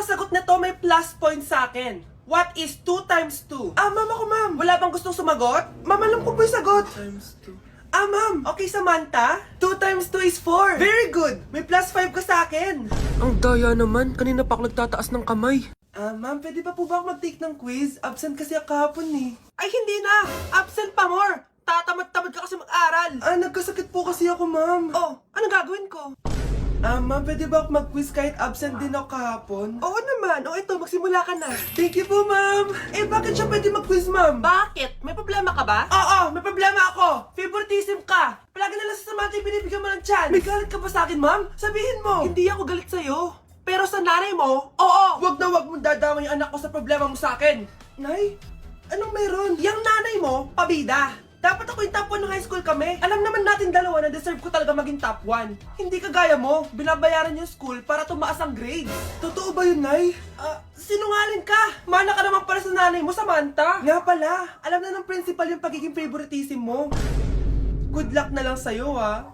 nakasagot na to may plus point sa akin. What is 2 times 2? Ma'am ako, ma'am. Wala bang gustong sumagot? Ma'am, alam ko po yung sagot. 2 times 2. Ma'am. Okay, Samantha. 2 times 2 is 4. Very good. May plus 5 ka sa akin. Ang daya naman, kanina pa ako nagtataas ng kamay. Ma'am, pwede pa po ba ako mag-take ng quiz? Absent kasi ako kahapon eh. Ay, hindi na! Absent pa more! Tatamad-tamad ka kasi mag-aral! Nagkasakit po kasi ako, ma'am. Oh, anong gagawin ko? Ma'am, pwede ba ako mag-quiz kahit absent din ako kahapon? Oo naman. O ito, magsimula ka na. Thank you po, ma'am. Bakit siya pwede mag-quiz, ma'am? Bakit? May problema ka ba? Oo, may problema ako. Favoritism ka. Palagi na lang sa Samantha yung binibigyan mo ng chance. May galit ka ba sa akin, ma'am? Sabihin mo. Hindi ako galit sa'yo. Pero sa nanay mo, oo. Wag na wag mong dadama yung anak ko sa problema mo sa akin. Nay, anong meron? Yang nanay mo, pabida. Dapat ako yung top 1 ng high school kami. Alam naman natin dalawa na deserve ko talaga maging top 1. Hindi kagaya mo, binabayaran yung school para tumaas ang grade. Totoo ba yun, Nay? Sinungaling ka! Mana ka naman para sa nanay mo, Samantha. Nga pala, alam na ng principal yung pagiging favoritism mo. Good luck na lang sa'yo, ha?